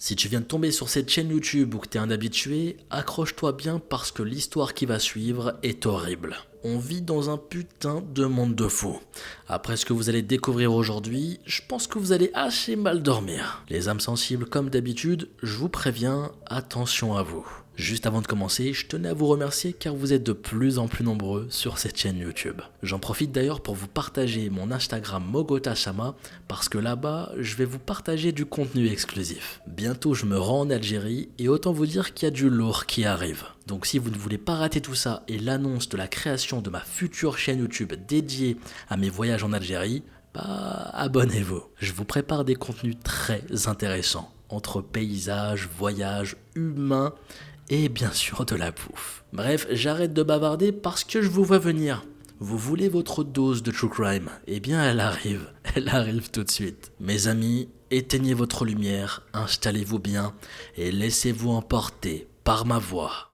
Si tu viens de tomber sur cette chaîne YouTube ou que t'es un habitué, accroche-toi bien parce que l'histoire qui va suivre est horrible. On vit dans un putain de monde de fous. Après ce que vous allez découvrir aujourd'hui, je pense que vous allez assez mal dormir. Les âmes sensibles comme d'habitude, je vous préviens, attention à vous. Juste avant de commencer, je tenais à vous remercier car vous êtes de plus en plus nombreux sur cette chaîne YouTube. J'en profite d'ailleurs pour vous partager mon Instagram Mogota-sama parce que là-bas, je vais vous partager du contenu exclusif. Bientôt, je me rends en Algérie et autant vous dire qu'il y a du lourd qui arrive. Donc si vous ne voulez pas rater tout ça et l'annonce de la création de ma future chaîne YouTube dédiée à mes voyages en Algérie, abonnez-vous. Je vous prépare des contenus très intéressants entre paysages, voyages, humains et bien sûr de la bouffe. Bref, j'arrête de bavarder parce que je vous vois venir. Vous voulez votre dose de true crime? Eh bien, elle arrive tout de suite. Mes amis, éteignez votre lumière, installez-vous bien et laissez-vous emporter par ma voix.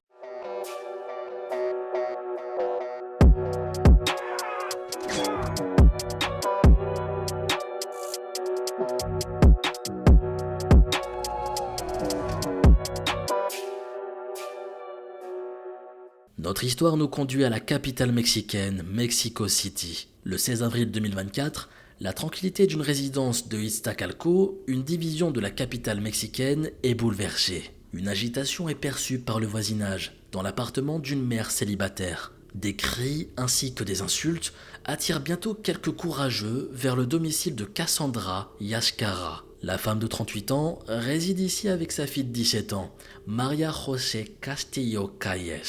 Notre histoire nous conduit à la capitale mexicaine, Mexico City. Le 16 avril 2024, la tranquillité d'une résidence de Iztacalco, une division de la capitale mexicaine, est bouleversée. Une agitation est perçue par le voisinage, dans l'appartement d'une mère célibataire. Des cris ainsi que des insultes attirent bientôt quelques courageux vers le domicile de Cassandra Yashkara. La femme de 38 ans réside ici avec sa fille de 17 ans, Maria José Castillo Calles.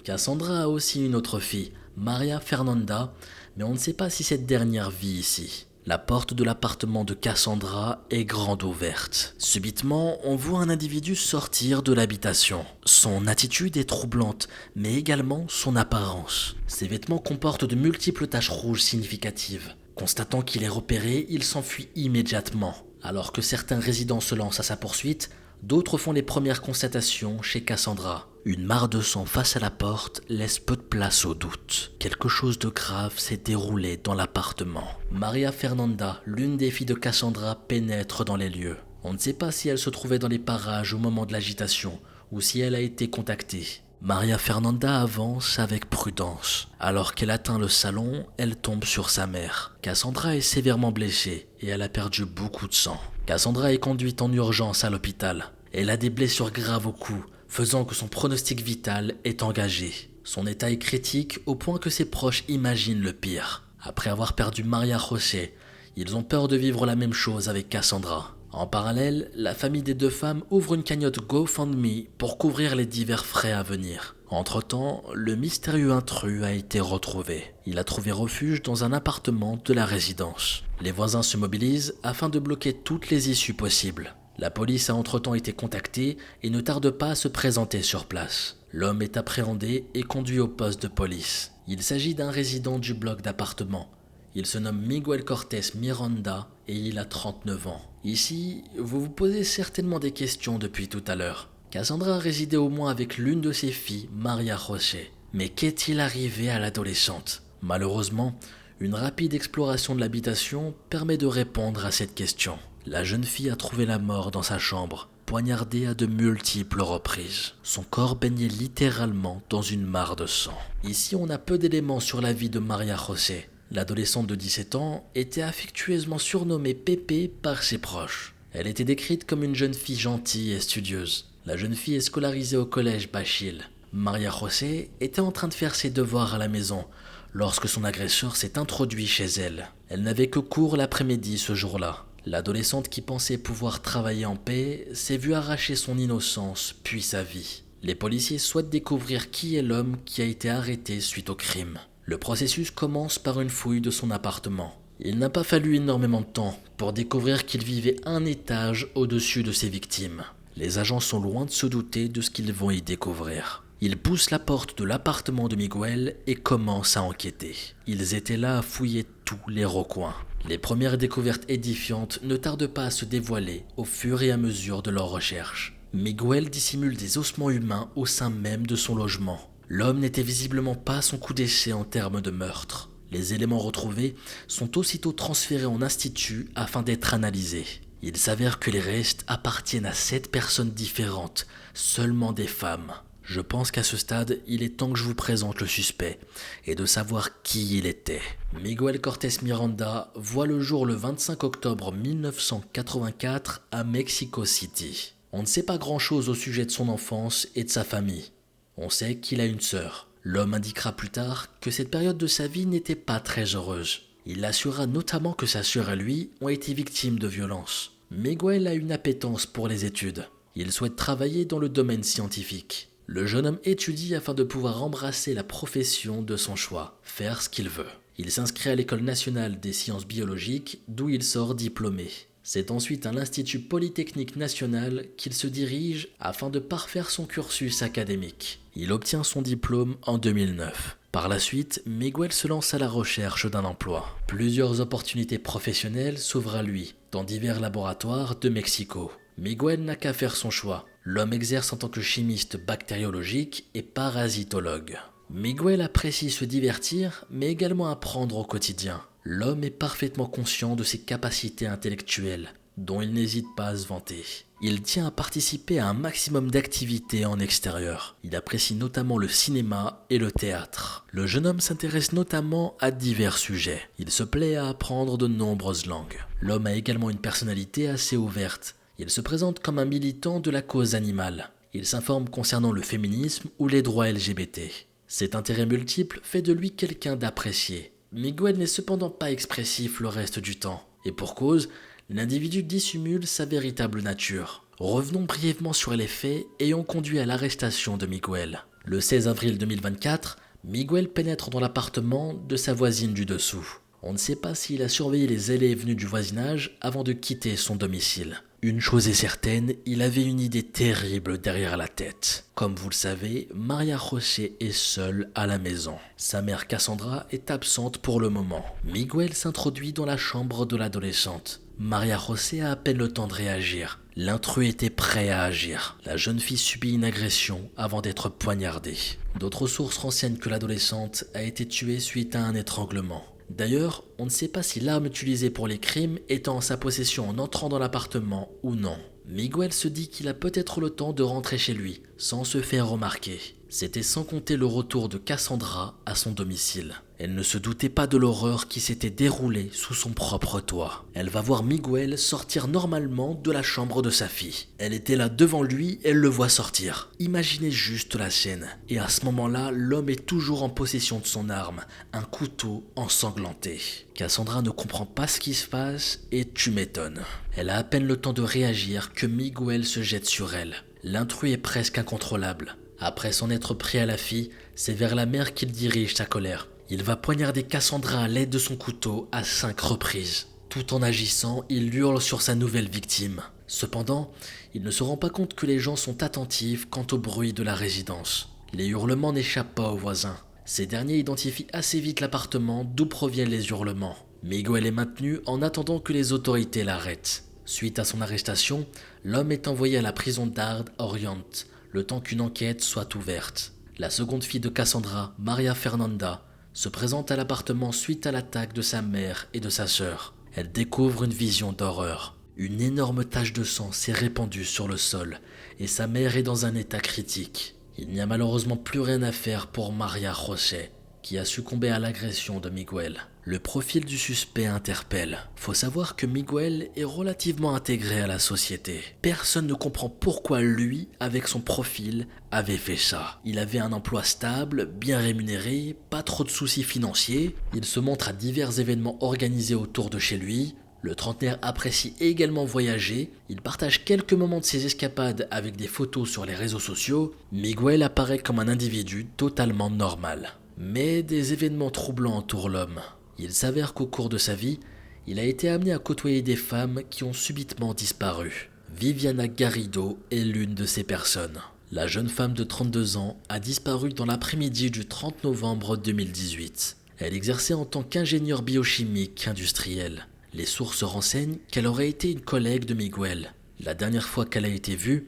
Cassandra a aussi une autre fille, Maria Fernanda, mais on ne sait pas si cette dernière vit ici. La porte de l'appartement de Cassandra est grande ouverte. Subitement, on voit un individu sortir de l'habitation. Son attitude est troublante, mais également son apparence. Ses vêtements comportent de multiples taches rouges significatives. Constatant qu'il est repéré, il s'enfuit immédiatement. Alors que certains résidents se lancent à sa poursuite, d'autres font les premières constatations chez Cassandra. Une mare de sang face à la porte laisse peu de place au doute. Quelque chose de grave s'est déroulé dans l'appartement. Maria Fernanda, l'une des filles de Cassandra, pénètre dans les lieux. On ne sait pas si elle se trouvait dans les parages au moment de l'agitation ou si elle a été contactée. Maria Fernanda avance avec prudence. Alors qu'elle atteint le salon, elle tombe sur sa mère. Cassandra est sévèrement blessée et elle a perdu beaucoup de sang. Cassandra est conduite en urgence à l'hôpital. Elle a des blessures graves au cou, faisant que son pronostic vital est engagé. Son état est critique au point que ses proches imaginent le pire. Après avoir perdu Maria José, ils ont peur de vivre la même chose avec Cassandra. En parallèle, la famille des deux femmes ouvre une cagnotte GoFundMe pour couvrir les divers frais à venir. Entre-temps, le mystérieux intrus a été retrouvé. Il a trouvé refuge dans un appartement de la résidence. Les voisins se mobilisent afin de bloquer toutes les issues possibles. La police a entre-temps été contactée et ne tarde pas à se présenter sur place. L'homme est appréhendé et conduit au poste de police. Il s'agit d'un résident du bloc d'appartements. Il se nomme Miguel Cortés Miranda et il a 39 ans. Ici, vous vous posez certainement des questions depuis tout à l'heure. Cassandra résidait au moins avec l'une de ses filles, Maria José. Mais qu'est-il arrivé à l'adolescente? Malheureusement, une rapide exploration de l'habitation permet de répondre à cette question. La jeune fille a trouvé la mort dans sa chambre, poignardée à de multiples reprises. Son corps baignait littéralement dans une mare de sang. Ici, on a peu d'éléments sur la vie de Maria José. L'adolescente de 17 ans était affectueusement surnommée Pépé par ses proches. Elle était décrite comme une jeune fille gentille et studieuse. La jeune fille est scolarisée au collège Bachil. Maria José était en train de faire ses devoirs à la maison lorsque son agresseur s'est introduit chez elle. Elle n'avait que cours l'après-midi ce jour-là. L'adolescente qui pensait pouvoir travailler en paix s'est vue arracher son innocence puis sa vie. Les policiers souhaitent découvrir qui est l'homme qui a été arrêté suite au crime. Le processus commence par une fouille de son appartement. Il n'a pas fallu énormément de temps pour découvrir qu'il vivait un étage au-dessus de ses victimes. Les agents sont loin de se douter de ce qu'ils vont y découvrir. Ils poussent la porte de l'appartement de Miguel et commencent à enquêter. Ils étaient là à fouiller tous les recoins. Les premières découvertes édifiantes ne tardent pas à se dévoiler au fur et à mesure de leurs recherches. Miguel dissimule des ossements humains au sein même de son logement. L'homme n'était visiblement pas à son coup d'essai en termes de meurtre. Les éléments retrouvés sont aussitôt transférés en institut afin d'être analysés. Il s'avère que les restes appartiennent à 7 personnes différentes, seulement des femmes. Je pense qu'à ce stade, il est temps que je vous présente le suspect et de savoir qui il était. Miguel Cortés Miranda voit le jour le 25 octobre 1984 à Mexico City. On ne sait pas grand-chose au sujet de son enfance et de sa famille. On sait qu'il a une sœur. L'homme indiquera plus tard que cette période de sa vie n'était pas très heureuse. Il assurera notamment que sa sœur et lui ont été victimes de violences. Miguel a une appétence pour les études. Il souhaite travailler dans le domaine scientifique. Le jeune homme étudie afin de pouvoir embrasser la profession de son choix, faire ce qu'il veut. Il s'inscrit à l'École nationale des sciences biologiques, d'où il sort diplômé. C'est ensuite à l'Institut Polytechnique National qu'il se dirige afin de parfaire son cursus académique. Il obtient son diplôme en 2009. Par la suite, Miguel se lance à la recherche d'un emploi. Plusieurs opportunités professionnelles s'ouvrent à lui, dans divers laboratoires de Mexico. Miguel n'a qu'à faire son choix. L'homme exerce en tant que chimiste bactériologique et parasitologue. Miguel apprécie se divertir, mais également apprendre au quotidien. L'homme est parfaitement conscient de ses capacités intellectuelles, dont il n'hésite pas à se vanter. Il tient à participer à un maximum d'activités en extérieur. Il apprécie notamment le cinéma et le théâtre. Le jeune homme s'intéresse notamment à divers sujets. Il se plaît à apprendre de nombreuses langues. L'homme a également une personnalité assez ouverte. Il se présente comme un militant de la cause animale. Il s'informe concernant le féminisme ou les droits LGBT. Cet intérêt multiple fait de lui quelqu'un d'apprécié. Miguel n'est cependant pas expressif le reste du temps. Et pour cause, l'individu dissimule sa véritable nature. Revenons brièvement sur les faits ayant conduit à l'arrestation de Miguel. Le 16 avril 2024, Miguel pénètre dans l'appartement de sa voisine du dessous. On ne sait pas s'il a surveillé les allées et venues du voisinage avant de quitter son domicile. Une chose est certaine, il avait une idée terrible derrière la tête. Comme vous le savez, Maria José est seule à la maison. Sa mère Cassandra est absente pour le moment. Miguel s'introduit dans la chambre de l'adolescente. Maria José a à peine le temps de réagir. L'intrus était prêt à agir. La jeune fille subit une agression avant d'être poignardée. D'autres sources renseignent que l'adolescente a été tuée suite à un étranglement. D'ailleurs, on ne sait pas si l'arme utilisée pour les crimes est en sa possession en entrant dans l'appartement ou non. Miguel se dit qu'il a peut-être le temps de rentrer chez lui, sans se faire remarquer. C'était sans compter le retour de Cassandra à son domicile. Elle ne se doutait pas de l'horreur qui s'était déroulée sous son propre toit. Elle va voir Miguel sortir normalement de la chambre de sa fille. Elle était là devant lui, elle le voit sortir. Imaginez juste la scène. Et à ce moment-là, l'homme est toujours en possession de son arme, un couteau ensanglanté. Cassandra ne comprend pas ce qui se passe et tu m'étonnes. Elle a à peine le temps de réagir que Miguel se jette sur elle. L'intrus est presque incontrôlable. Après s'en être pris à la fille, c'est vers la mère qu'il dirige sa colère. Il va poignarder Cassandra à l'aide de son couteau à 5 reprises. Tout en agissant, il hurle sur sa nouvelle victime. Cependant, il ne se rend pas compte que les gens sont attentifs quant au bruit de la résidence. Les hurlements n'échappent pas aux voisins. Ces derniers identifient assez vite l'appartement d'où proviennent les hurlements. Miguel est maintenu en attendant que les autorités l'arrêtent. Suite à son arrestation, l'homme est envoyé à la prison d'Ard Orient, le temps qu'une enquête soit ouverte. La seconde fille de Cassandra, Maria Fernanda, se présente à l'appartement suite à l'attaque de sa mère et de sa sœur. Elle découvre une vision d'horreur. Une énorme tache de sang s'est répandue sur le sol et sa mère est dans un état critique. Il n'y a malheureusement plus rien à faire pour Maria José, qui a succombé à l'agression de Miguel. Le profil du suspect interpelle. Faut savoir que Miguel est relativement intégré à la société. Personne ne comprend pourquoi lui, avec son profil, avait fait ça. Il avait un emploi stable, bien rémunéré, pas trop de soucis financiers. Il se montre à divers événements organisés autour de chez lui. Le trentenaire apprécie également voyager. Il partage quelques moments de ses escapades avec des photos sur les réseaux sociaux. Miguel apparaît comme un individu totalement normal. Mais des événements troublants entourent l'homme. Il s'avère qu'au cours de sa vie, il a été amené à côtoyer des femmes qui ont subitement disparu. Viviana Garrido est l'une de ces personnes. La jeune femme de 32 ans a disparu dans l'après-midi du 30 novembre 2018. Elle exerçait en tant qu'ingénieure biochimique industrielle. Les sources renseignent qu'elle aurait été une collègue de Miguel. La dernière fois qu'elle a été vue,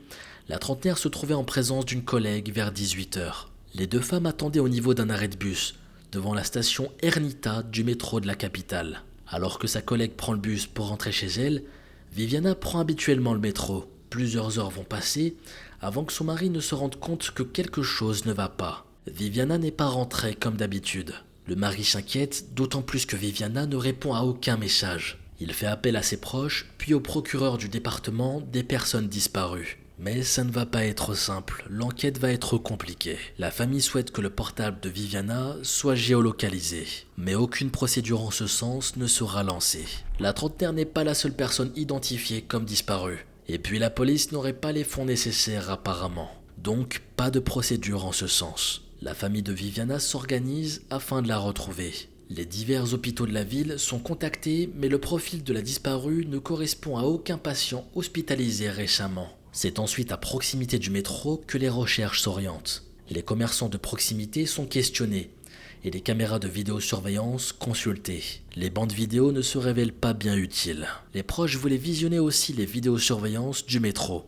la trentenaire se trouvait en présence d'une collègue vers 18h. Les deux femmes attendaient au niveau d'un arrêt de bus, devant la station Ernita du métro de la capitale. Alors que sa collègue prend le bus pour rentrer chez elle, Viviana prend habituellement le métro. Plusieurs heures vont passer avant que son mari ne se rende compte que quelque chose ne va pas. Viviana n'est pas rentrée comme d'habitude. Le mari s'inquiète, d'autant plus que Viviana ne répond à aucun message. Il fait appel à ses proches, puis au procureur du département des personnes disparues. Mais ça ne va pas être simple, l'enquête va être compliquée. La famille souhaite que le portable de Viviana soit géolocalisé, mais aucune procédure en ce sens ne sera lancée. La trentenaire n'est pas la seule personne identifiée comme disparue. Et puis la police n'aurait pas les fonds nécessaires apparemment. Donc pas de procédure en ce sens. La famille de Viviana s'organise afin de la retrouver. Les divers hôpitaux de la ville sont contactés, mais le profil de la disparue ne correspond à aucun patient hospitalisé récemment. C'est ensuite à proximité du métro que les recherches s'orientent. Les commerçants de proximité sont questionnés et les caméras de vidéosurveillance consultées. Les bandes vidéo ne se révèlent pas bien utiles. Les proches voulaient visionner aussi les vidéosurveillances du métro,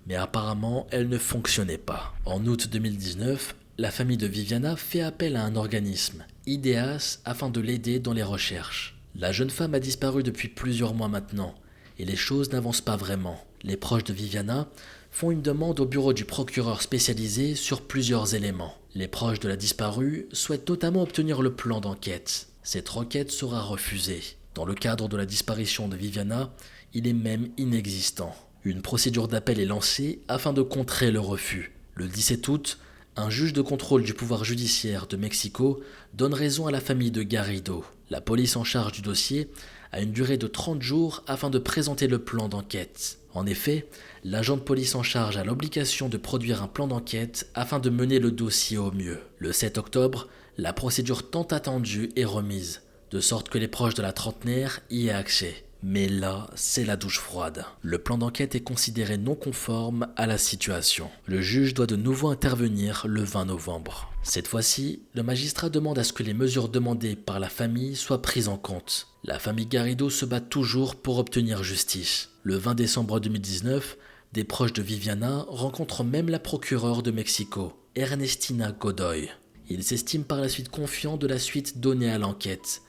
mais apparemment elles ne fonctionnaient pas. En août 2019, la famille de Viviana fait appel à un organisme, IDEAS, afin de l'aider dans les recherches. La jeune femme a disparu depuis plusieurs mois maintenant, et les choses n'avancent pas vraiment. Les proches de Viviana font une demande au bureau du procureur spécialisé sur plusieurs éléments. Les proches de la disparue souhaitent notamment obtenir le plan d'enquête. Cette requête sera refusée. Dans le cadre de la disparition de Viviana, il est même inexistant. Une procédure d'appel est lancée afin de contrer le refus. Le 17 août, un juge de contrôle du pouvoir judiciaire de Mexico donne raison à la famille de Garrido. La police en charge du dossier a une durée de 30 jours afin de présenter le plan d'enquête. En effet, l'agent de police en charge a l'obligation de produire un plan d'enquête afin de mener le dossier au mieux. Le 7 octobre, la procédure tant attendue est remise, de sorte que les proches de la trentenaire y aient accès. Mais là, c'est la douche froide. Le plan d'enquête est considéré non conforme à la situation. Le juge doit de nouveau intervenir le 20 novembre. Cette fois-ci, le magistrat demande à ce que les mesures demandées par la famille soient prises en compte. La famille Garrido se bat toujours pour obtenir justice. Le 20 décembre 2019, des proches de Viviana rencontrent même la procureure de Mexico, Ernestina Godoy. Ils s'estiment par la suite confiants de la suite donnée à l'enquête.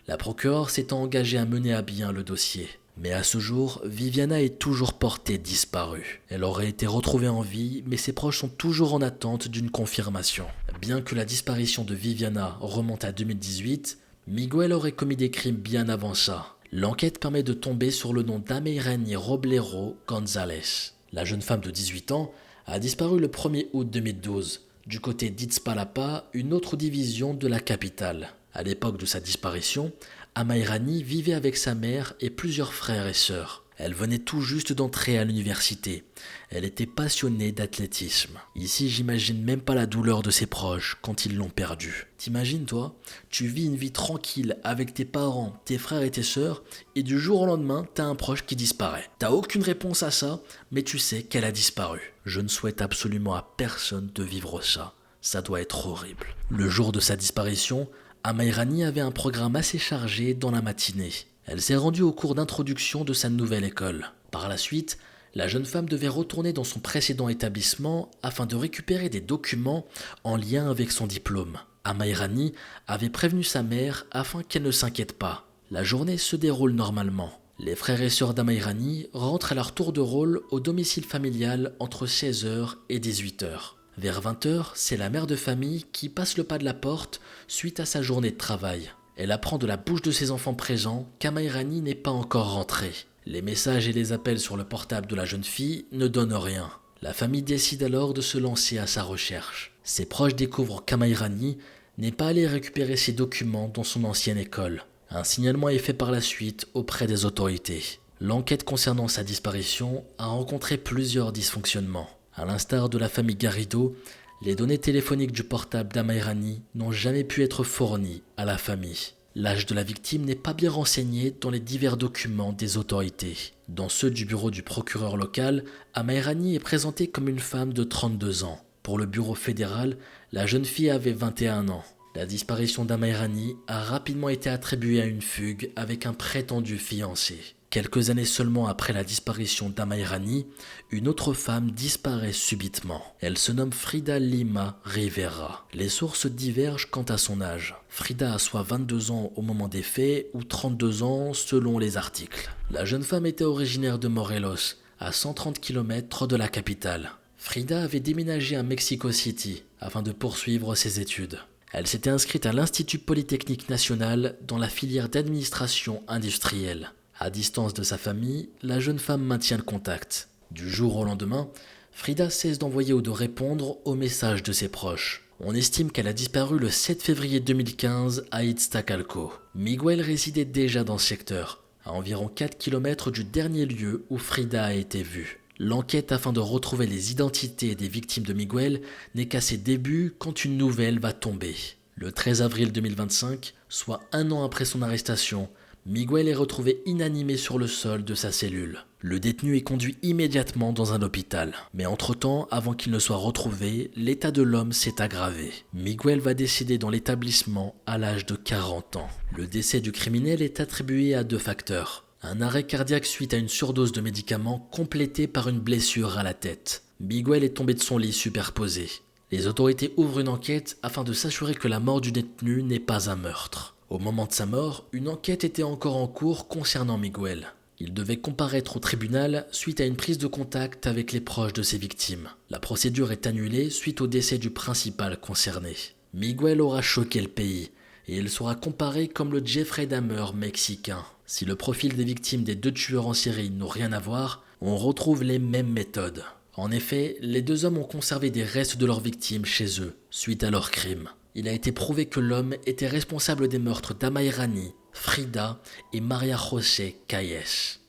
La procureure s'est engagée à mener à bien le dossier. Mais à ce jour, Viviana est toujours portée disparue. Elle aurait été retrouvée en vie, mais ses proches sont toujours en attente d'une confirmation. Bien que la disparition de Viviana remonte à 2018, Miguel aurait commis des crimes bien avant ça. L'enquête permet de tomber sur le nom d'Ameirani Roblero González. La jeune femme de 18 ans a disparu le 1er août 2012, du côté d'Iztapalapa, une autre division de la capitale. À l'époque de sa disparition, Ameirani vivait avec sa mère et plusieurs frères et sœurs. Elle venait tout juste d'entrer à l'université. Elle était passionnée d'athlétisme. Ici, j'imagine même pas la douleur de ses proches quand ils l'ont perdue. T'imagines, toi, tu vis une vie tranquille avec tes parents, tes frères et tes sœurs, et du jour au lendemain, t'as un proche qui disparaît. T'as aucune réponse à ça, mais tu sais qu'elle a disparu. Je ne souhaite absolument à personne de vivre ça. Ça doit être horrible. Le jour de sa disparition, Ameirani avait un programme assez chargé dans la matinée. Elle s'est rendue au cours d'introduction de sa nouvelle école. Par la suite, la jeune femme devait retourner dans son précédent établissement afin de récupérer des documents en lien avec son diplôme. Ameirani avait prévenu sa mère afin qu'elle ne s'inquiète pas. La journée se déroule normalement. Les frères et sœurs d'Ameirani rentrent à leur tour de rôle au domicile familial entre 16h et 18h. Vers 20h, c'est la mère de famille qui passe le pas de la porte suite à sa journée de travail. Elle apprend de la bouche de ses enfants présents qu'Ameirani n'est pas encore rentrée. Les messages et les appels sur le portable de la jeune fille ne donnent rien. La famille décide alors de se lancer à sa recherche. Ses proches découvrent qu'Ameirani n'est pas allé récupérer ses documents dans son ancienne école. Un signalement est fait par la suite auprès des autorités. L'enquête concernant sa disparition a rencontré plusieurs dysfonctionnements. À l'instar de la famille Garrido, les données téléphoniques du portable d'Ameirani n'ont jamais pu être fournies à la famille. L'âge de la victime n'est pas bien renseigné dans les divers documents des autorités. Dans ceux du bureau du procureur local, Ameirani est présentée comme une femme de 32 ans. Pour le bureau fédéral, la jeune fille avait 21 ans. La disparition d'Ameirani a rapidement été attribuée à une fugue avec un prétendu fiancé. Quelques années seulement après la disparition d'Amairani, une autre femme disparaît subitement. Elle se nomme Frida Lima Rivera. Les sources divergent quant à son âge. Frida a soit 22 ans au moment des faits ou 32 ans selon les articles. La jeune femme était originaire de Morelos, à 130 km de la capitale. Frida avait déménagé à Mexico City afin de poursuivre ses études. Elle s'était inscrite à l'Institut Polytechnique National dans la filière d'administration industrielle. À distance de sa famille, la jeune femme maintient le contact. Du jour au lendemain, Frida cesse d'envoyer ou de répondre aux messages de ses proches. On estime qu'elle a disparu le 7 février 2015 à Iztacalco. Miguel résidait déjà dans ce secteur, à environ 4 km du dernier lieu où Frida a été vue. L'enquête afin de retrouver les identités des victimes de Miguel n'est qu'à ses débuts quand une nouvelle va tomber. Le 13 avril 2025, soit un an après son arrestation, Miguel est retrouvé inanimé sur le sol de sa cellule. Le détenu est conduit immédiatement dans un hôpital. Mais entre-temps, avant qu'il ne soit retrouvé, l'état de l'homme s'est aggravé. Miguel va décéder dans l'établissement à l'âge de 40 ans. Le décès du criminel est attribué à 2 facteurs. Un arrêt cardiaque suite à une surdose de médicaments complété par une blessure à la tête. Miguel est tombé de son lit superposé. Les autorités ouvrent une enquête afin de s'assurer que la mort du détenu n'est pas un meurtre. Au moment de sa mort, une enquête était encore en cours concernant Miguel. Il devait comparaître au tribunal suite à une prise de contact avec les proches de ses victimes. La procédure est annulée suite au décès du principal concerné. Miguel aura choqué le pays et il sera comparé comme le Jeffrey Dahmer mexicain. Si le profil des victimes des 2 tueurs en série n'ont rien à voir, on retrouve les mêmes méthodes. En effet, les 2 hommes ont conservé des restes de leurs victimes chez eux, suite à leurs crimes. Il a été prouvé que l'homme était responsable des meurtres d'Amairani, Frida et Maria José Calles.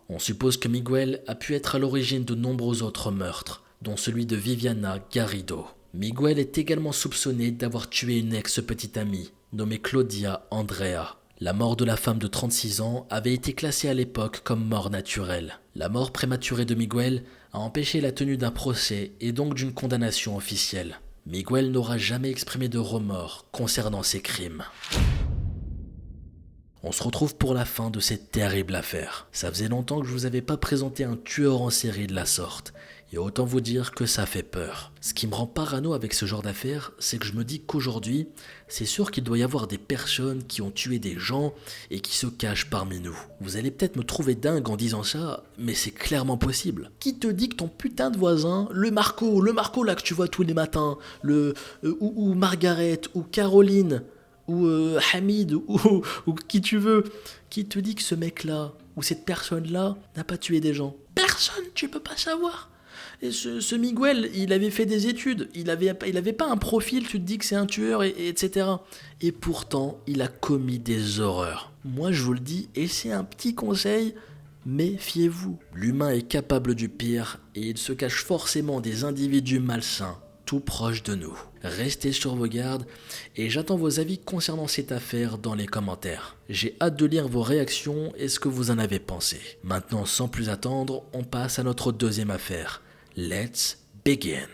On suppose que Miguel a pu être à l'origine de nombreux autres meurtres, dont celui de Viviana Garrido. Miguel est également soupçonné d'avoir tué une ex-petite amie, nommée Claudia Andrea. La mort de la femme de 36 ans avait été classée à l'époque comme mort naturelle. La mort prématurée de Miguel a empêché la tenue d'un procès et donc d'une condamnation officielle. Miguel n'aura jamais exprimé de remords concernant ses crimes. On se retrouve pour la fin de cette terrible affaire. Ça faisait longtemps que je vous avais pas présenté un tueur en série de la sorte. Et autant vous dire que ça fait peur. Ce qui me rend parano avec ce genre d'affaires, c'est que je me dis qu'aujourd'hui, c'est sûr qu'il doit y avoir des personnes qui ont tué des gens et qui se cachent parmi nous. Vous allez peut-être me trouver dingue en disant ça, mais c'est clairement possible. Qui te dit que ton putain de voisin, le Marco là que tu vois tous les matins, ou Margaret, ou Caroline, ou Hamid, ou qui tu veux, qui te dit que ce mec-là, ou cette personne-là, n'a pas tué des gens? Personne, tu peux pas savoir. Et ce Miguel, il avait fait des études, il avait pas un profil, tu te dis que c'est un tueur, etc. Et pourtant, il a commis des horreurs. Moi, je vous le dis, et c'est un petit conseil, méfiez-vous. L'humain est capable du pire, et il se cache forcément des individus malsains, tout proches de nous. Restez sur vos gardes, et j'attends vos avis concernant cette affaire dans les commentaires. J'ai hâte de lire vos réactions et ce que vous en avez pensé. Maintenant, sans plus attendre, on passe à notre deuxième affaire. Let's begin.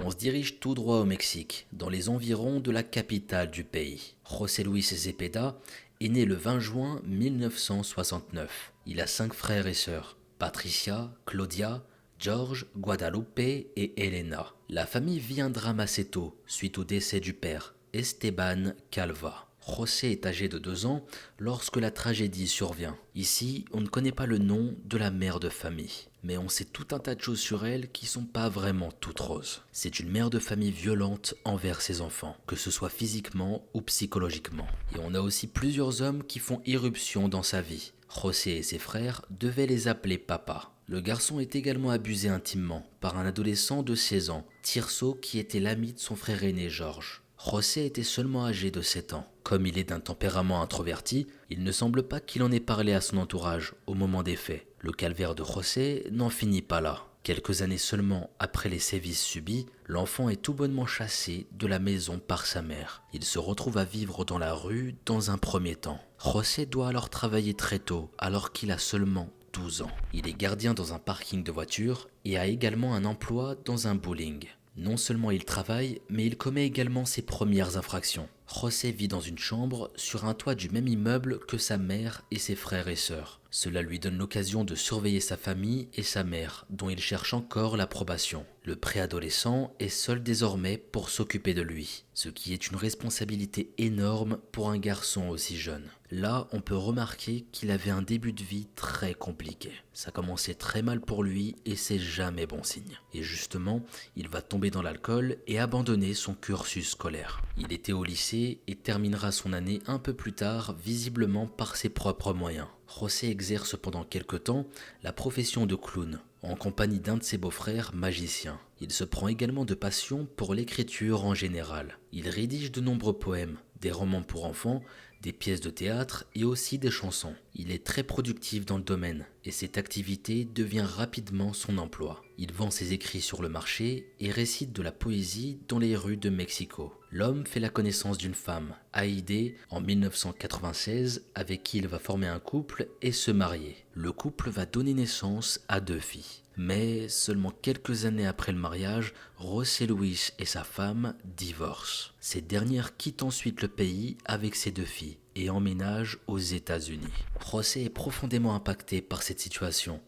On se dirige tout droit au Mexique, dans les environs de la capitale du pays. José Luis Zepeda est né le 20 juin 1969. Il a 5 frères et sœurs, Patricia, Claudia, George, Guadalupe et Elena. La famille vit un drame assez tôt, suite au décès du père, Esteban Calva. José est âgé de 2 ans lorsque la tragédie survient. Ici, on ne connaît pas le nom de la mère de famille, mais on sait tout un tas de choses sur elle qui sont pas vraiment toutes roses. C'est une mère de famille violente envers ses enfants, que ce soit physiquement ou psychologiquement. Et on a aussi plusieurs hommes qui font irruption dans sa vie. José et ses frères devaient les appeler papa. Le garçon est également abusé intimement par un adolescent de 16 ans, Tirso, qui était l'ami de son frère aîné George. José était seulement âgé de 7 ans. Comme il est d'un tempérament introverti, il ne semble pas qu'il en ait parlé à son entourage au moment des faits. Le calvaire de José n'en finit pas là. Quelques années seulement après les sévices subis, l'enfant est tout bonnement chassé de la maison par sa mère. Il se retrouve à vivre dans la rue dans un premier temps. José doit alors travailler très tôt, alors qu'il a seulement 12 ans. Il est gardien dans un parking de voitures et a également un emploi dans un bowling. Non seulement il travaille, mais il commet également ses premières infractions. José vit dans une chambre sur un toit du même immeuble que sa mère et ses frères et sœurs. Cela lui donne l'occasion de surveiller sa famille et sa mère, dont il cherche encore l'approbation. Le préadolescent est seul désormais pour s'occuper de lui, ce qui est une responsabilité énorme pour un garçon aussi jeune. Là, on peut remarquer qu'il avait un début de vie très compliqué. Ça commençait très mal pour lui et c'est jamais bon signe. Et justement, il va tomber dans l'alcool et abandonner son cursus scolaire. Il était au lycée et terminera son année un peu plus tard, visiblement par ses propres moyens. José exerce pendant quelque temps la profession de clown, en compagnie d'un de ses beaux-frères magiciens. Il se prend également de passion pour l'écriture en général. Il rédige de nombreux poèmes, des romans pour enfants, des pièces de théâtre et aussi des chansons. Il est très productif dans le domaine et cette activité devient rapidement son emploi. Il vend ses écrits sur le marché et récite de la poésie dans les rues de Mexico. L'homme fait la connaissance d'une femme, Haïdé, en 1996, avec qui il va former un couple et se marier. Le couple va donner naissance à 2 filles. Mais seulement quelques années après le mariage, José Luis et sa femme divorcent. Cette dernière quitte ensuite le pays avec ses 2 filles et emménage aux États-Unis. José est profondément impacté par cette situation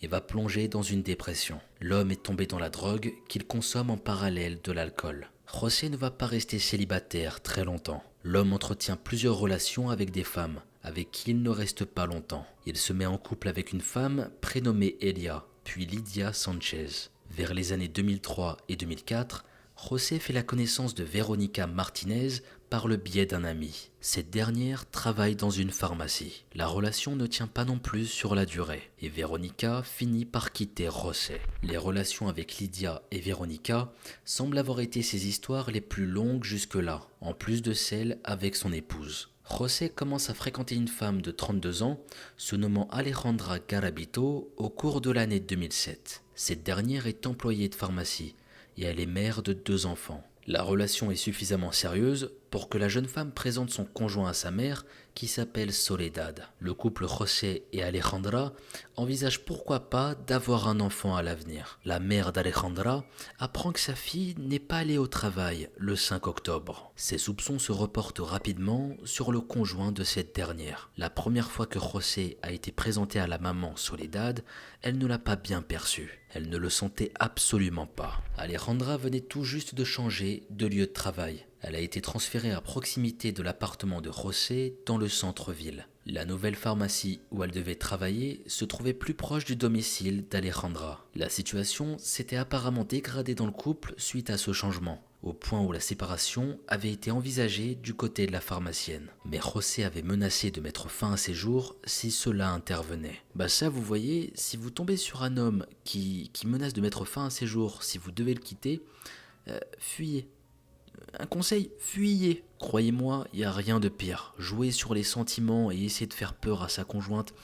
et va plonger dans une dépression. L'homme est tombé dans la drogue qu'il consomme en parallèle de l'alcool. José ne va pas rester célibataire très longtemps. L'homme entretient plusieurs relations avec des femmes, avec qui il ne reste pas longtemps. Il se met en couple avec une femme prénommée Elia, puis Lydia Sanchez. Vers les années 2003 et 2004, José fait la connaissance de Veronica Martinez par le biais d'un ami. Cette dernière travaille dans une pharmacie. La relation ne tient pas non plus sur la durée et Veronica finit par quitter José. Les relations avec Lydia et Veronica semblent avoir été ses histoires les plus longues jusque-là, en plus de celles avec son épouse. José commence à fréquenter une femme de 32 ans, se nommant Alejandra Garabito, au cours de l'année 2007. Cette dernière est employée de pharmacie et elle est mère de 2 enfants. La relation est suffisamment sérieuse pour que la jeune femme présente son conjoint à sa mère qui s'appelle Soledad. Le couple José et Alejandra envisage pourquoi pas d'avoir un enfant à l'avenir. La mère d'Alejandra apprend que sa fille n'est pas allée au travail le 5 octobre. Ses soupçons se reportent rapidement sur le conjoint de cette dernière. La première fois que José a été présenté à la maman Soledad, elle ne l'a pas bien perçu. Elle ne le sentait absolument pas. Alejandra venait tout juste de changer de lieu de travail. Elle a été transférée à proximité de l'appartement de José dans le centre-ville. La nouvelle pharmacie où elle devait travailler se trouvait plus proche du domicile d'Alejandra. La situation s'était apparemment dégradée dans le couple suite à ce changement, au point où la séparation avait été envisagée du côté de la pharmacienne. Mais José avait menacé de mettre fin à ses jours si cela intervenait. Ça vous voyez, si vous tombez sur un homme qui menace de mettre fin à ses jours si vous devez le quitter, fuyez. Un conseil, fuyez. Croyez-moi, il n'y a rien de pire. Jouer sur les sentiments et essayer de faire peur à sa conjointe,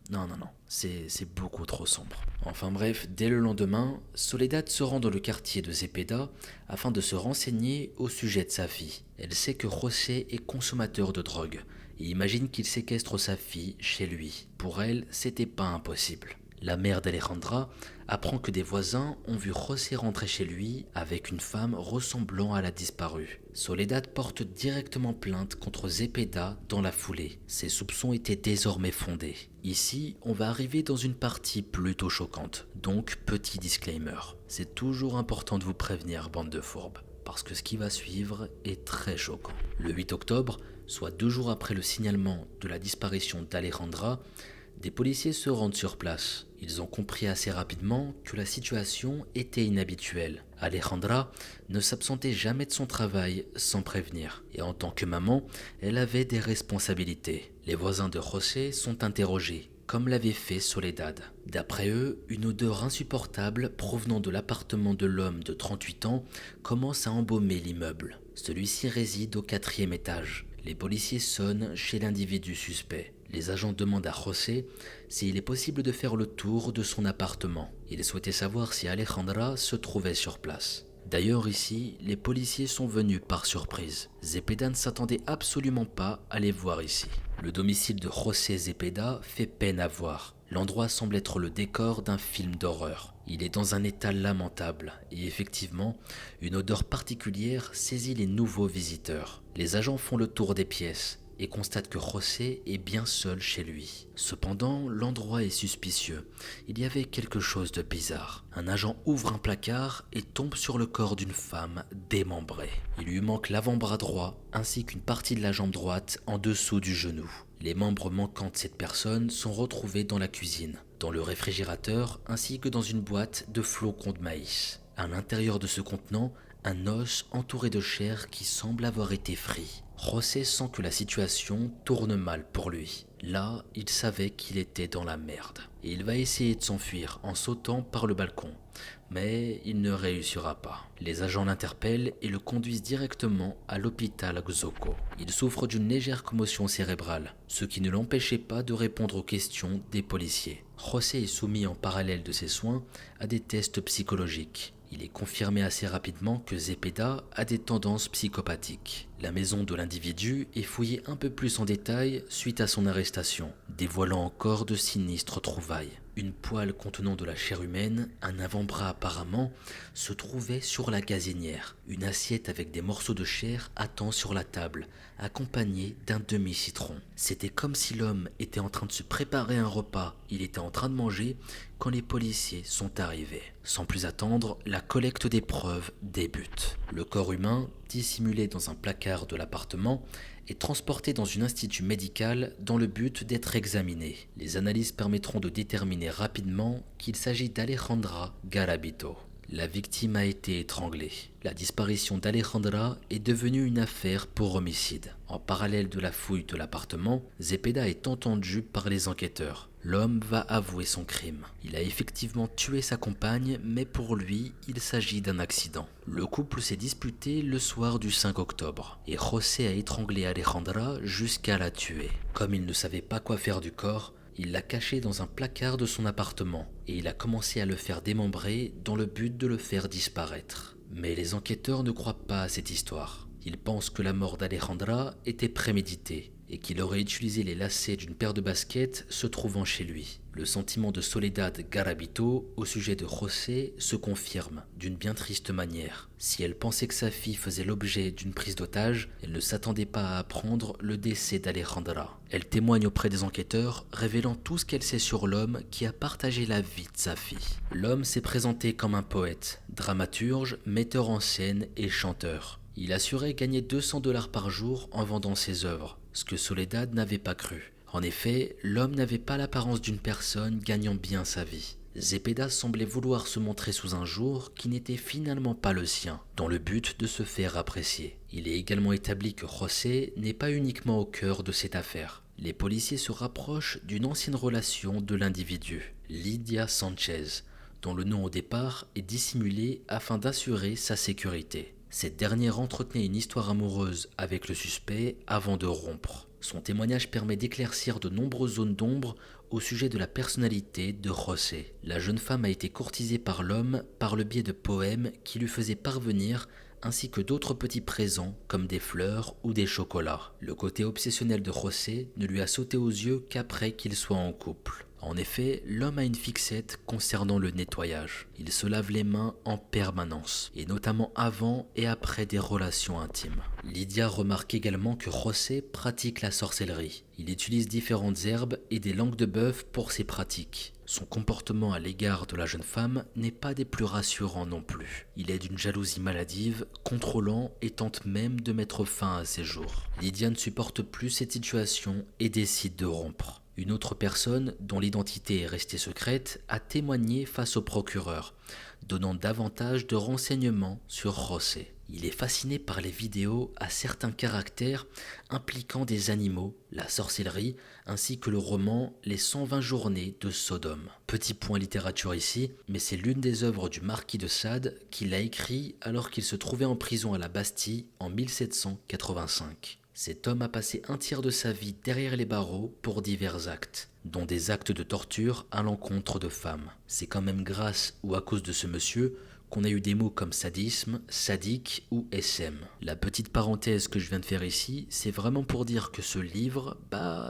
non, c'est beaucoup trop sombre. Enfin bref, dès le lendemain, Soledad se rend dans le quartier de Zepeda afin de se renseigner au sujet de sa fille. Elle sait que José est consommateur de drogue et imagine qu'il séquestre sa fille chez lui. Pour elle, c'était pas impossible. La mère d'Alejandra apprend que des voisins ont vu José rentrer chez lui avec une femme ressemblant à la disparue. Soledad porte directement plainte contre Zepeda dans la foulée. Ses soupçons étaient désormais fondés. Ici, on va arriver dans une partie plutôt choquante. Donc, petit disclaimer. C'est toujours important de vous prévenir, bande de fourbes, parce que ce qui va suivre est très choquant. Le 8 octobre, soit 2 jours après le signalement de la disparition d'Alejandra, des policiers se rendent sur place. Ils ont compris assez rapidement que la situation était inhabituelle. Alejandra ne s'absentait jamais de son travail sans prévenir. Et en tant que maman, elle avait des responsabilités. Les voisins de José sont interrogés, comme l'avait fait Soledad. D'après eux, une odeur insupportable provenant de l'appartement de l'homme de 38 ans commence à embaumer l'immeuble. Celui-ci réside au 4e étage. Les policiers sonnent chez l'individu suspect. Les agents demandent à José s'il est possible de faire le tour de son appartement. Ils souhaitaient savoir si Alejandra se trouvait sur place. D'ailleurs ici, les policiers sont venus par surprise. Zepeda ne s'attendait absolument pas à les voir ici. Le domicile de José Zepeda fait peine à voir. L'endroit semble être le décor d'un film d'horreur. Il est dans un état lamentable et effectivement, une odeur particulière saisit les nouveaux visiteurs. Les agents font le tour des pièces et constatent que José est bien seul chez lui. Cependant, l'endroit est suspicieux. Il y avait quelque chose de bizarre. Un agent ouvre un placard et tombe sur le corps d'une femme démembrée. Il lui manque l'avant-bras droit ainsi qu'une partie de la jambe droite en dessous du genou. Les membres manquants de cette personne sont retrouvés dans la cuisine, dans le réfrigérateur ainsi que dans une boîte de flocons de maïs. À l'intérieur de ce contenant, un os entouré de chair qui semble avoir été frit. José sent que la situation tourne mal pour lui. Là, il savait qu'il était dans la merde. Et il va essayer de s'enfuir en sautant par le balcon. Mais il ne réussira pas. Les agents l'interpellent et le conduisent directement à l'hôpital Xoko. Il souffre d'une légère commotion cérébrale, ce qui ne l'empêchait pas de répondre aux questions des policiers. José est soumis en parallèle de ses soins à des tests psychologiques. Il est confirmé assez rapidement que Zepeda a des tendances psychopathiques. La maison de l'individu est fouillée un peu plus en détail suite à son arrestation, dévoilant encore de sinistres trouvailles. Une poêle contenant de la chair humaine, un avant-bras apparemment, se trouvait sur la gazinière. Une assiette avec des morceaux de chair attend sur la table, accompagnée d'un demi-citron. C'était comme si l'homme était en train de se préparer un repas, il était en train de manger quand les policiers sont arrivés. Sans plus attendre, la collecte des preuves débute. Le corps humain, dissimulé dans un placard de l'appartement, est transporté dans un institut médical dans le but d'être examiné. Les analyses permettront de déterminer rapidement qu'il s'agit d'Alejandra Garavito. La victime a été étranglée. La disparition d'Alejandra est devenue une affaire pour homicide. En parallèle de la fouille de l'appartement, Zepeda est entendu par les enquêteurs. L'homme va avouer son crime. Il a effectivement tué sa compagne, mais pour lui, il s'agit d'un accident. Le couple s'est disputé le soir du 5 octobre, et José a étranglé Alejandra jusqu'à la tuer. Comme il ne savait pas quoi faire du corps, il l'a caché dans un placard de son appartement, et il a commencé à le faire démembrer dans le but de le faire disparaître. Mais les enquêteurs ne croient pas à cette histoire. Ils pensent que la mort d'Alejandra était préméditée et qu'il aurait utilisé les lacets d'une paire de baskets se trouvant chez lui. Le sentiment de Soledad Garavito au sujet de José se confirme d'une bien triste manière. Si elle pensait que sa fille faisait l'objet d'une prise d'otage, elle ne s'attendait pas à apprendre le décès d'Alejandra. Elle témoigne auprès des enquêteurs, révélant tout ce qu'elle sait sur l'homme qui a partagé la vie de sa fille. L'homme s'est présenté comme un poète, dramaturge, metteur en scène et chanteur. Il assurait gagner 200 $ par jour en vendant ses œuvres, ce que Soledad n'avait pas cru. En effet, l'homme n'avait pas l'apparence d'une personne gagnant bien sa vie. Zepeda semblait vouloir se montrer sous un jour qui n'était finalement pas le sien, dans le but de se faire apprécier. Il est également établi que José n'est pas uniquement au cœur de cette affaire. Les policiers se rapprochent d'une ancienne relation de l'individu, Lydia Sanchez, dont le nom au départ est dissimulé afin d'assurer sa sécurité. Cette dernière entretenait une histoire amoureuse avec le suspect avant de rompre. Son témoignage permet d'éclaircir de nombreuses zones d'ombre au sujet de la personnalité de José. La jeune femme a été courtisée par l'homme par le biais de poèmes qui lui faisaient parvenir ainsi que d'autres petits présents comme des fleurs ou des chocolats. Le côté obsessionnel de José ne lui a sauté aux yeux qu'après qu'il soit en couple. En effet, l'homme a une fixette concernant le nettoyage. Il se lave les mains en permanence, et notamment avant et après des relations intimes. Lydia remarque également que José pratique la sorcellerie. Il utilise différentes herbes et des langues de bœuf pour ses pratiques. Son comportement à l'égard de la jeune femme n'est pas des plus rassurants non plus. Il est d'une jalousie maladive, contrôlant et tente même de mettre fin à ses jours. Lydia ne supporte plus cette situation et décide de rompre. Une autre personne, dont l'identité est restée secrète, a témoigné face au procureur, donnant davantage de renseignements sur José. Il est fasciné par les vidéos à certains caractères impliquant des animaux, la sorcellerie, ainsi que le roman Les 120 journées de Sodome. Petit point littérature ici, mais c'est l'une des œuvres du marquis de Sade qu'il a écrit alors qu'il se trouvait en prison à la Bastille en 1785. Cet homme a passé un tiers de sa vie derrière les barreaux pour divers actes, dont des actes de torture à l'encontre de femmes. C'est quand même grâce ou à cause de ce monsieur qu'on a eu des mots comme sadisme, sadique ou SM. La petite parenthèse que je viens de faire ici, c'est vraiment pour dire que ce livre,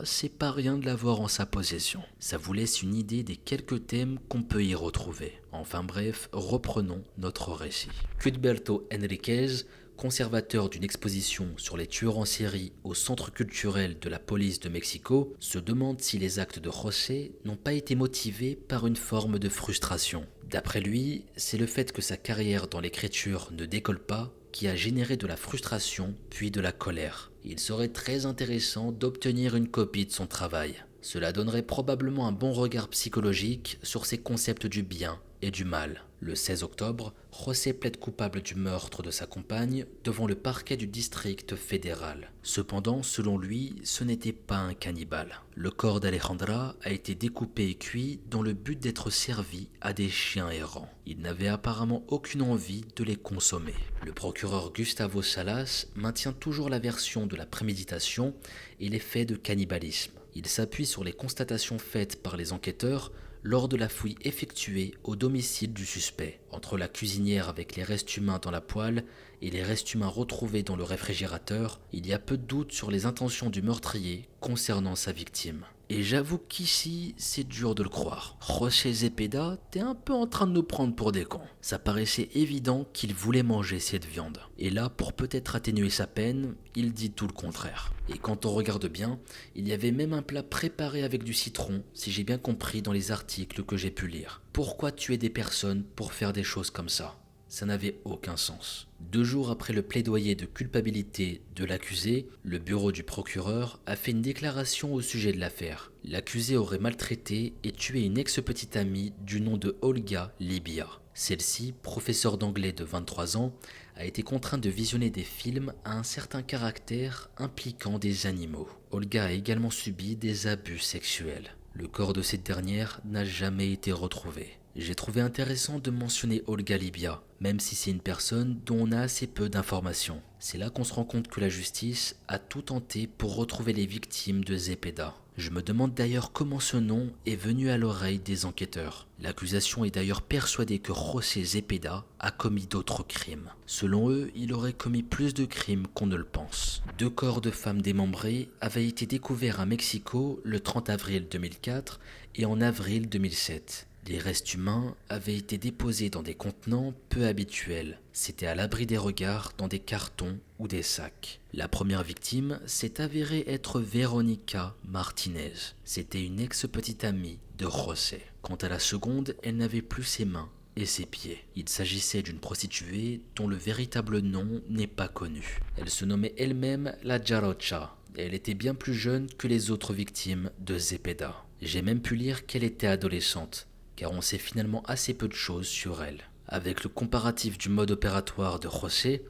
c'est pas rien de l'avoir en sa possession. Ça vous laisse une idée des quelques thèmes qu'on peut y retrouver. Enfin bref, reprenons notre récit. Cuthberto Enriquez, conservateur d'une exposition sur les tueurs en série au Centre culturel de la police de Mexico, se demande si les actes de José n'ont pas été motivés par une forme de frustration. D'après lui, c'est le fait que sa carrière dans l'écriture ne décolle pas qui a généré de la frustration puis de la colère. Il serait très intéressant d'obtenir une copie de son travail. Cela donnerait probablement un bon regard psychologique sur ses concepts du bien et du mal. Le 16 octobre, José plaide coupable du meurtre de sa compagne devant le parquet du district fédéral. Cependant, selon lui, ce n'était pas un cannibale. Le corps d'Alejandra a été découpé et cuit dans le but d'être servi à des chiens errants. Il n'avait apparemment aucune envie de les consommer. Le procureur Gustavo Salas maintient toujours la version de la préméditation et les faits de cannibalisme. Il s'appuie sur les constatations faites par les enquêteurs lors de la fouille effectuée au domicile du suspect. Entre la cuisinière avec les restes humains dans la poêle et les restes humains retrouvés dans le réfrigérateur, il y a peu de doute sur les intentions du meurtrier concernant sa victime. Et j'avoue qu'ici, c'est dur de le croire. José Zepeda, t'es un peu en train de nous prendre pour des cons. Ça paraissait évident qu'il voulait manger cette viande. Et là, pour peut-être atténuer sa peine, il dit tout le contraire. Et quand on regarde bien, il y avait même un plat préparé avec du citron, si j'ai bien compris dans les articles que j'ai pu lire. Pourquoi tuer des personnes pour faire des choses comme ça ? Ça n'avait aucun sens. 2 jours après le plaidoyer de culpabilité de l'accusé, le bureau du procureur a fait une déclaration au sujet de l'affaire. L'accusé aurait maltraité et tué une ex-petite amie du nom de Olga Libia. Celle-ci, professeure d'anglais de 23 ans, a été contrainte de visionner des films à un certain caractère impliquant des animaux. Olga a également subi des abus sexuels. Le corps de cette dernière n'a jamais été retrouvé. J'ai trouvé intéressant de mentionner Olga Libia, même si c'est une personne dont on a assez peu d'informations. C'est là qu'on se rend compte que la justice a tout tenté pour retrouver les victimes de Zepeda. Je me demande d'ailleurs comment ce nom est venu à l'oreille des enquêteurs. L'accusation est d'ailleurs persuadée que José Zepeda a commis d'autres crimes. Selon eux, il aurait commis plus de crimes qu'on ne le pense. 2 corps de femmes démembrées avaient été découverts à Mexico le 30 avril 2004 et en avril 2007. Les restes humains avaient été déposés dans des contenants peu habituels. C'était à l'abri des regards dans des cartons ou des sacs. La première victime s'est avérée être Veronica Martinez. C'était une ex-petite amie de José. Quant à la seconde, elle n'avait plus ses mains et ses pieds. Il s'agissait d'une prostituée dont le véritable nom n'est pas connu. Elle se nommait elle-même la Jarocha. Et elle était bien plus jeune que les autres victimes de Zepeda. J'ai même pu lire qu'elle était adolescente, car on sait finalement assez peu de choses sur elle. Avec le comparatif du mode opératoire de José,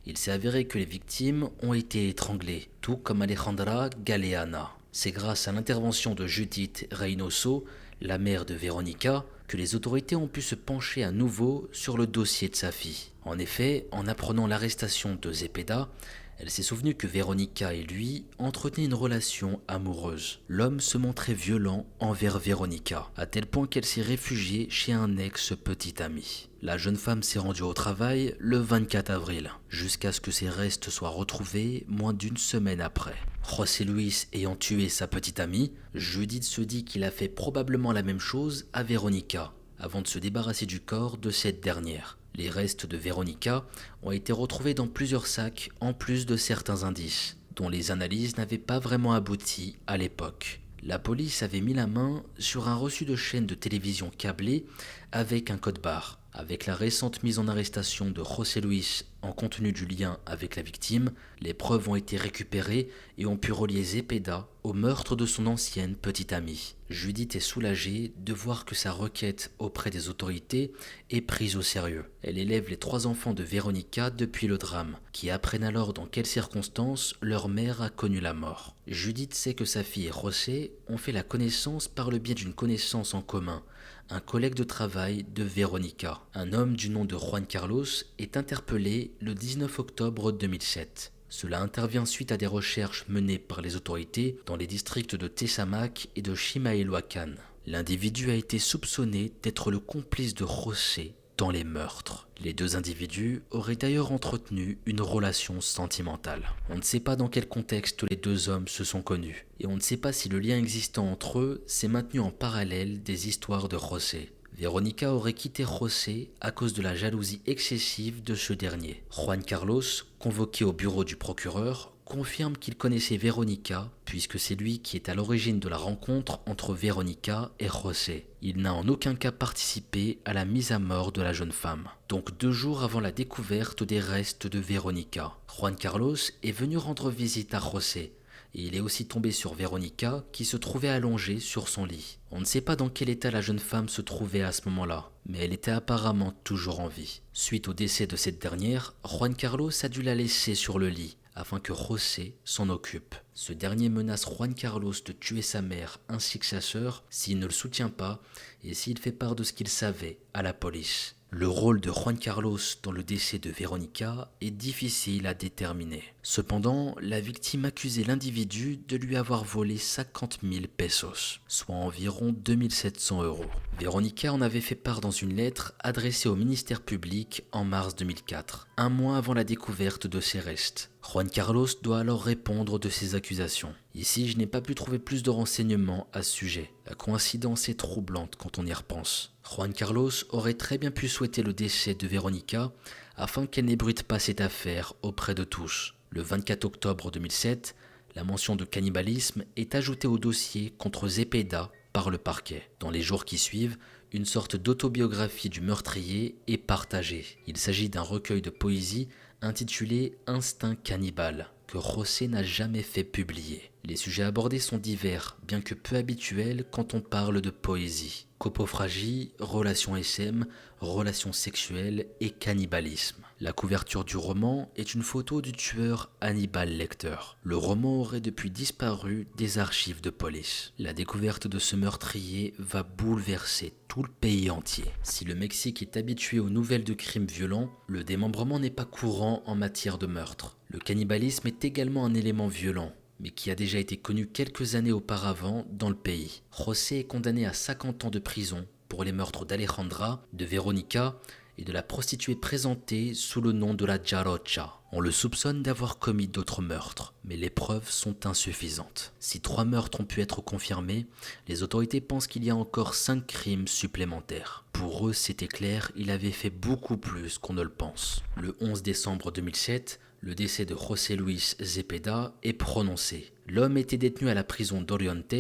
il s'est avéré que les victimes ont été étranglées, tout comme Alejandra Galeana. C'est grâce à l'intervention de Judith Reynoso, la mère de Veronica, que les autorités ont pu se pencher à nouveau sur le dossier de sa fille. En effet, en apprenant l'arrestation de Zepeda, elle s'est souvenue que Veronica et lui entretenaient une relation amoureuse. L'homme se montrait violent envers Veronica, à tel point qu'elle s'est réfugiée chez un ex-petit ami. La jeune femme s'est rendue au travail le 24 avril, jusqu'à ce que ses restes soient retrouvés moins d'1 semaine après. José Luis ayant tué sa petite amie, Judith se dit qu'il a fait probablement la même chose à Veronica, avant de se débarrasser du corps de cette dernière. Les restes de Veronica ont été retrouvés dans plusieurs sacs en plus de certains indices, dont les analyses n'avaient pas vraiment abouti à l'époque. La police avait mis la main sur un reçu de chaîne de télévision câblée avec un code barre. Avec la récente mise en arrestation de José Luis en contenu du lien avec la victime, les preuves ont été récupérées et ont pu relier Zepeda au meurtre de son ancienne petite amie. Judith est soulagée de voir que sa requête auprès des autorités est prise au sérieux. Elle élève les 3 enfants de Veronica depuis le drame, qui apprennent alors dans quelles circonstances leur mère a connu la mort. Judith sait que sa fille et José ont fait la connaissance par le biais d'une connaissance en commun, un collègue de travail de Veronica. Un homme du nom de Juan Carlos est interpellé le 19 octobre 2007. Cela intervient suite à des recherches menées par les autorités dans les districts de Tezamac et de Chimalhuacán. L'individu a été soupçonné d'être le complice de José dans les meurtres. Les deux individus auraient d'ailleurs entretenu une relation sentimentale. On ne sait pas dans quel contexte les deux hommes se sont connus, et on ne sait pas si le lien existant entre eux s'est maintenu en parallèle des histoires de José. Veronica aurait quitté José à cause de la jalousie excessive de ce dernier. Juan Carlos, convoqué au bureau du procureur, confirme qu'il connaissait Veronica puisque c'est lui qui est à l'origine de la rencontre entre Veronica et José. Il n'a en aucun cas participé à la mise à mort de la jeune femme. Donc 2 jours avant la découverte des restes de Veronica, Juan Carlos est venu rendre visite à José. Et il est aussi tombé sur Veronica qui se trouvait allongée sur son lit. On ne sait pas dans quel état la jeune femme se trouvait à ce moment-là, mais elle était apparemment toujours en vie. Suite au décès de cette dernière, Juan Carlos a dû la laisser sur le lit afin que José s'en occupe. Ce dernier menace Juan Carlos de tuer sa mère ainsi que sa sœur s'il ne le soutient pas et s'il fait part de ce qu'il savait à la police. Le rôle de Juan Carlos dans le décès de Veronica est difficile à déterminer. Cependant, la victime accusait l'individu de lui avoir volé 50 000 pesos, soit environ 2700 €. Veronica en avait fait part dans une lettre adressée au ministère public en mars 2004, un mois avant la découverte de ses restes. Juan Carlos doit alors répondre de ces accusations. Ici, je n'ai pas pu trouver plus de renseignements à ce sujet. La coïncidence est troublante quand on y repense. Juan Carlos aurait très bien pu souhaiter le décès de Veronica afin qu'elle n'ébruite pas cette affaire auprès de tous. Le 24 octobre 2007, la mention de cannibalisme est ajoutée au dossier contre Zepeda par le parquet. Dans les jours qui suivent, une sorte d'autobiographie du meurtrier est partagée. Il s'agit d'un recueil de poésie intitulé « Instinct cannibale » que José n'a jamais fait publier. Les sujets abordés sont divers, bien que peu habituels quand on parle de poésie. Copophagie, relations SM, relations sexuelles et cannibalisme. La couverture du roman est une photo du tueur Hannibal Lecter. Le roman aurait depuis disparu des archives de police. La découverte de ce meurtrier va bouleverser tout le pays entier. Si le Mexique est habitué aux nouvelles de crimes violents, le démembrement n'est pas courant en matière de meurtre. Le cannibalisme est également un élément violent, mais qui a déjà été connu quelques années auparavant dans le pays. José est condamné à 50 ans de prison pour les meurtres d'Alejandra, de Veronica et de la prostituée présentée sous le nom de la Jarocha. On le soupçonne d'avoir commis d'autres meurtres, mais les preuves sont insuffisantes. Si 3 meurtres ont pu être confirmés, les autorités pensent qu'il y a encore 5 crimes supplémentaires. Pour eux, c'était clair, il avait fait beaucoup plus qu'on ne le pense. Le 11 décembre 2007, le décès de José Luis Zepeda est prononcé. L'homme était détenu à la prison d'Oriente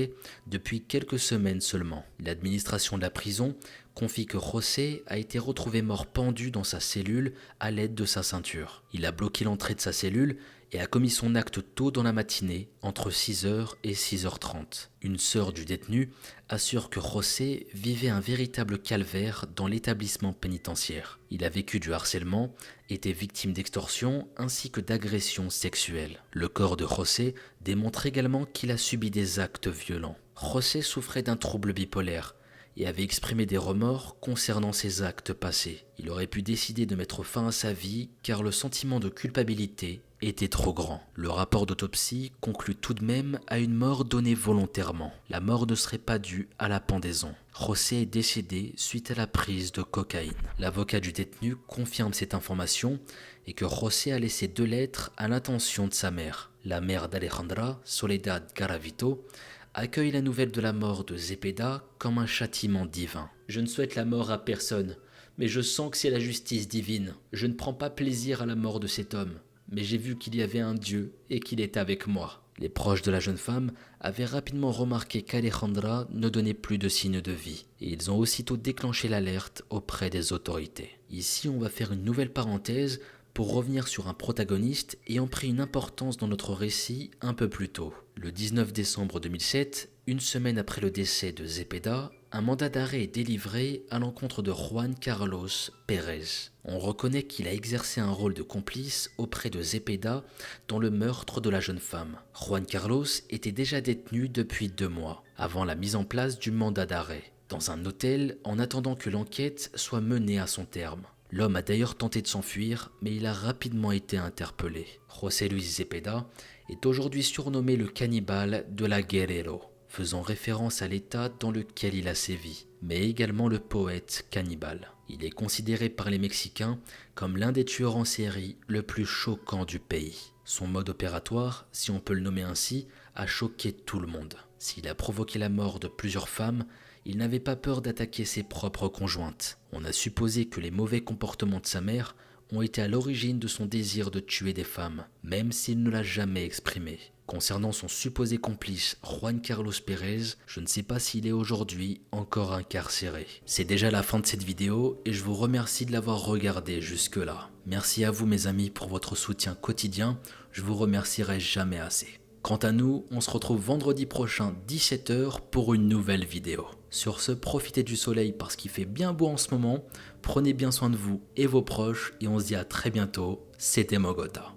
depuis quelques semaines seulement. L'administration de la prison confie que José a été retrouvé mort pendu dans sa cellule à l'aide de sa ceinture. Il a bloqué l'entrée de sa cellule et a commis son acte tôt dans la matinée, entre 6h et 6h30. Une sœur du détenu assure que José vivait un véritable calvaire dans l'établissement pénitentiaire. Il a vécu du harcèlement, était victime d'extorsion ainsi que d'agressions sexuelles. Le corps de José démontre également qu'il a subi des actes violents. José souffrait d'un trouble bipolaire et avait exprimé des remords concernant ses actes passés. Il aurait pu décider de mettre fin à sa vie car le sentiment de culpabilité était trop grand. Le rapport d'autopsie conclut tout de même à une mort donnée volontairement. La mort ne serait pas due à la pendaison. José est décédé suite à la prise de cocaïne. L'avocat du détenu confirme cette information et que José a laissé 2 lettres à l'intention de sa mère. La mère d'Alejandra, Soledad Garavito, accueille la nouvelle de la mort de Zepeda comme un châtiment divin. Je ne souhaite la mort à personne, mais je sens que c'est la justice divine. Je ne prends pas plaisir à la mort de cet homme, mais j'ai vu qu'il y avait un Dieu et qu'il est avec moi. Les proches de la jeune femme avaient rapidement remarqué qu'Alejandra ne donnait plus de signes de vie, et ils ont aussitôt déclenché l'alerte auprès des autorités. Ici, on va faire une nouvelle parenthèse pour revenir sur un protagoniste ayant pris une importance dans notre récit un peu plus tôt. Le 19 décembre 2007, une semaine après le décès de Zepeda, un mandat d'arrêt est délivré à l'encontre de Juan Carlos Pérez. On reconnaît qu'il a exercé un rôle de complice auprès de Zepeda dans le meurtre de la jeune femme. Juan Carlos était déjà détenu depuis 2 mois, avant la mise en place du mandat d'arrêt, dans un hôtel en attendant que l'enquête soit menée à son terme. L'homme a d'ailleurs tenté de s'enfuir, mais il a rapidement été interpellé. José Luis Zepeda est aujourd'hui surnommé le cannibale de la Guerrero. faisant référence à l'état dans lequel il a sévi, mais également le poète cannibale. Il est considéré par les Mexicains comme l'un des tueurs en série le plus choquant du pays. Son mode opératoire, si on peut le nommer ainsi, a choqué tout le monde. S'il a provoqué la mort de plusieurs femmes, il n'avait pas peur d'attaquer ses propres conjointes. On a supposé que les mauvais comportements de sa mère ont été à l'origine de son désir de tuer des femmes, même s'il ne l'a jamais exprimé. Concernant son supposé complice Juan Carlos Pérez, je ne sais pas s'il est aujourd'hui encore incarcéré. C'est déjà la fin de cette vidéo et je vous remercie de l'avoir regardé jusque-là. Merci à vous mes amis pour votre soutien quotidien, je vous remercierai jamais assez. Quant à nous, on se retrouve vendredi prochain 17 h pour une nouvelle vidéo. Sur ce, profitez du soleil parce qu'il fait bien beau en ce moment, prenez bien soin de vous et vos proches et on se dit à très bientôt, c'était Mogota.